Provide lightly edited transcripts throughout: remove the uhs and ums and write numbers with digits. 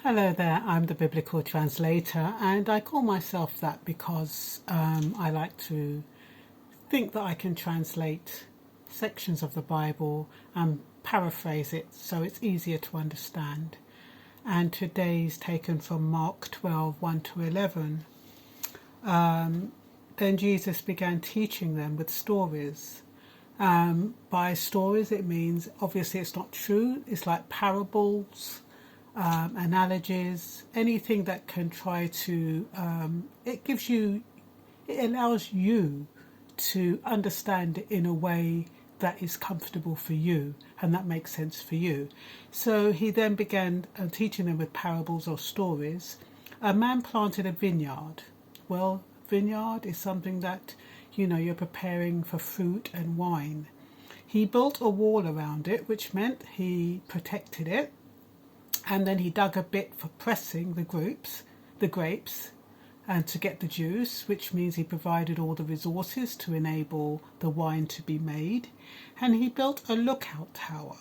Hello there, I'm the Biblical Translator, and I call myself that because I like to think that I can translate sections of the Bible and paraphrase it so it's easier to understand. And today's taken from Mark 12, 1 to 11. Then Jesus began teaching them with stories. By stories, it means obviously it's not true, it's like parables. Analogies, anything that can try to, it allows you to understand it in a way that is comfortable for you and that makes sense for you. So he then began teaching them with parables or stories. A man planted a vineyard. Well, vineyard is something that, you're preparing for fruit and wine. He built a wall around it, which meant he protected it. And then he dug a bit for pressing the grapes, and to get the juice, which means he provided all the resources to enable the wine to be made. And he built a lookout tower,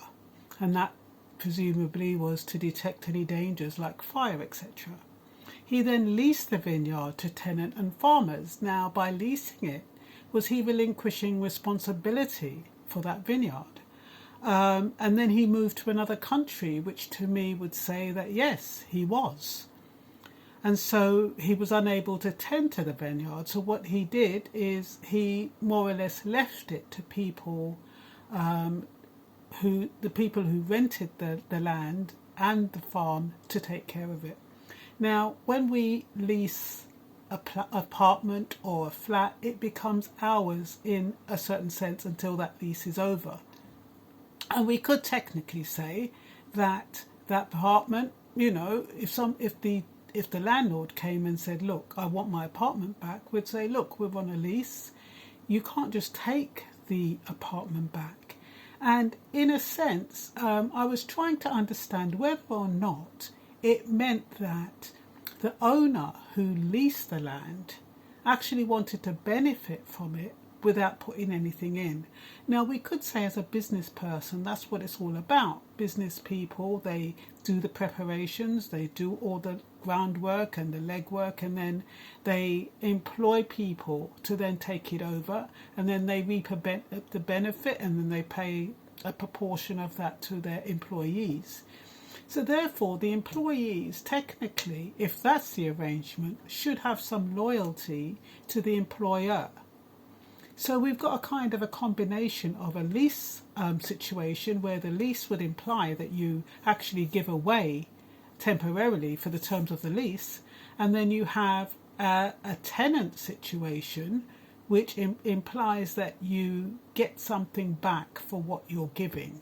and that presumably was to detect any dangers like fire, etc. He then leased the vineyard to tenant and farmers. Now, by leasing it, was he relinquishing responsibility for that vineyard? And then he moved to another country, which to me would say that yes, he was. And so he was unable to tend to the vineyard. So what he did is he more or less left it to people, who rented the land and the farm to take care of it. Now, when we lease an apartment or a flat, it becomes ours in a certain sense until that lease is over. And we could technically say that that apartment, if the landlord came and said, look, I want my apartment back, we'd say, look, we're on a lease. You can't just take the apartment back. And in a sense, I was trying to understand whether or not it meant that the owner who leased the land actually wanted to benefit from it without putting anything in. Now, we could say as a business person, that's what it's all about. Business people, they do the preparations, they do all the groundwork and the legwork, and then they employ people to then take it over, and then they reap the benefit, and then they pay a proportion of that to their employees. So therefore, the employees, technically, if that's the arrangement, should have some loyalty to the employer. So we've got a kind of a combination of a lease situation where the lease would imply that you actually give away temporarily for the terms of the lease, and then you have a tenant situation which implies that you get something back for what you're giving.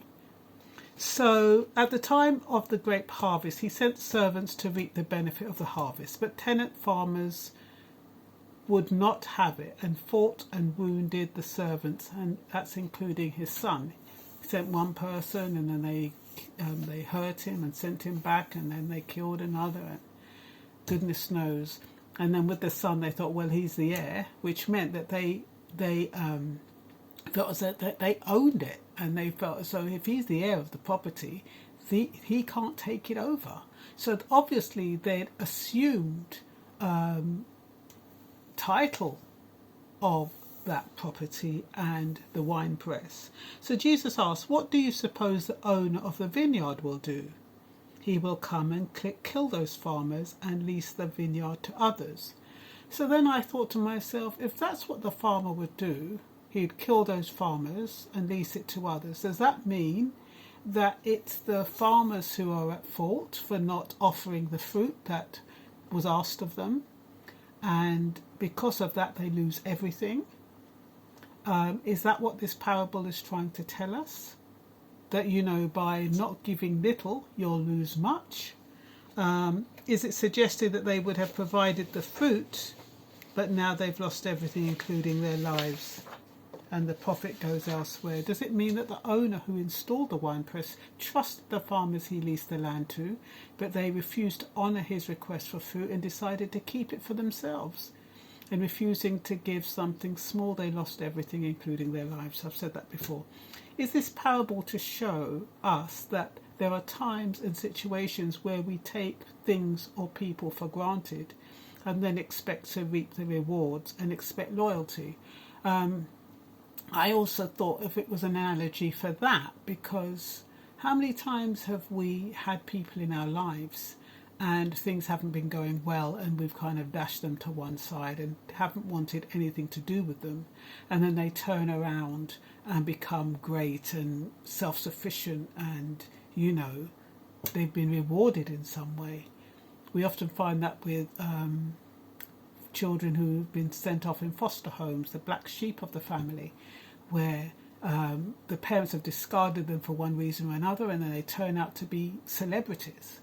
So at the time of the grape harvest, he sent servants to reap the benefit of the harvest, but tenant farmers would not have it and fought and wounded the servants, and that's including his son. He sent one person, and then they hurt him and sent him back, and then they killed another, and goodness knows. And then with the son, they thought, well, he's the heir, which meant that they felt as though that they owned it, and they felt as though if he's the heir of the property, he can't take it over. So obviously they'd assumed title of that property and the wine press. So Jesus asked, what do you suppose the owner of the vineyard will do? He will come and kill those farmers and lease the vineyard to others. So then I thought to myself, if that's what the farmer would do, he'd kill those farmers and lease it to others. Does that mean that it's the farmers who are at fault for not offering the fruit that was asked of them? And because of that, they lose everything. Is that what this parable is trying to tell us? That, by not giving little, you'll lose much? Is it suggested that they would have provided the fruit, but now they've lost everything, including their lives, and the profit goes elsewhere? Does it mean that the owner who installed the wine press trusted the farmers he leased the land to, but they refused to honour his request for fruit and decided to keep it for themselves? And refusing to give something small, they lost everything, including their lives. I've said that before. Is this parable to show us that there are times and situations where we take things or people for granted and then expect to reap the rewards and expect loyalty. I also thought if it was an analogy for that, because how many times have we had people in our lives and things haven't been going well and we've kind of dashed them to one side and haven't wanted anything to do with them, and then they turn around and become great and self-sufficient and, you know, they've been rewarded in some way. We often find that with children who've been sent off in foster homes, the black sheep of the family, where the parents have discarded them for one reason or another, and then they turn out to be celebrities.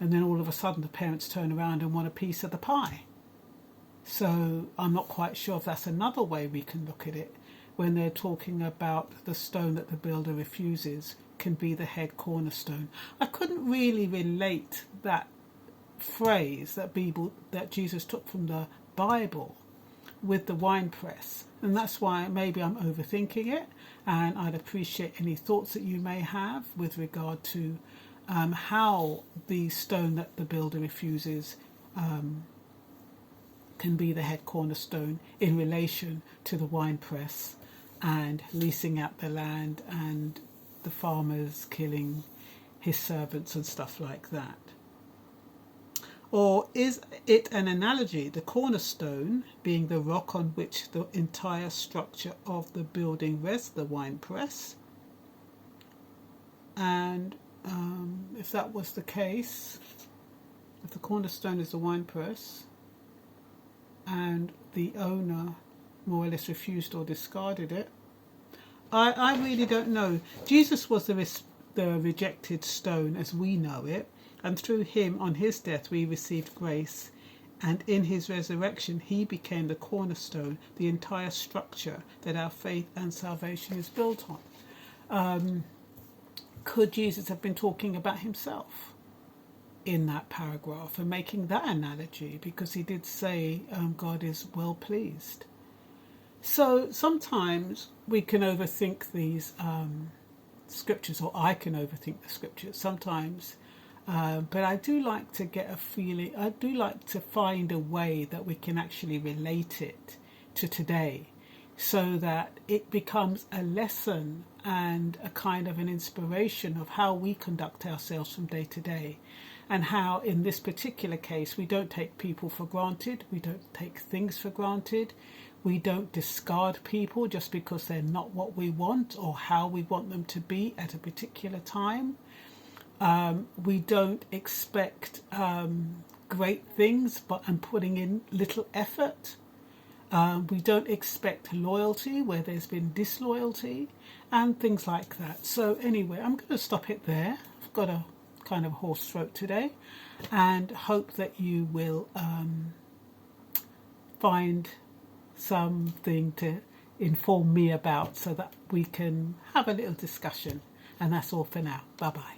And then all of a sudden the parents turn around and want a piece of the pie. So I'm not quite sure if that's another way we can look at it, when they're talking about the stone that the builder refuses can be the head cornerstone. I couldn't really relate that phrase that Jesus took from the Bible with the wine press, and that's why maybe I'm overthinking it, and I'd appreciate any thoughts that you may have with regard to how the stone that the builder refuses can be the head cornerstone in relation to the wine press and leasing out the land and the farmers killing his servants and stuff like that. Or is it an analogy, the cornerstone being the rock on which the entire structure of the building rests, the wine press? And if that was the case, if the cornerstone is the wine press and the owner more or less refused or discarded it, I really don't know. Jesus was the rejected stone as we know it, and through him on his death we received grace, and in his resurrection he became the cornerstone, the entire structure that our faith and salvation is built on. Could Jesus have been talking about himself in that paragraph and making that analogy, because he did say God is well pleased? So sometimes we can overthink these scriptures, or I can overthink the scriptures sometimes. But I do like to get a feeling, I do like to find a way that we can actually relate it to today, so that it becomes a lesson and a kind of an inspiration of how we conduct ourselves from day to day, and how in this particular case we don't take people for granted, we don't take things for granted, we don't discard people just because they're not what we want or how we want them to be at a particular time. We don't expect great things and putting in little effort. We don't expect loyalty where there's been disloyalty and things like that. So anyway, I'm going to stop it there. I've got a kind of hoarse throat today, and hope that you will find something to inform me about so that we can have a little discussion. And that's all for now. Bye bye.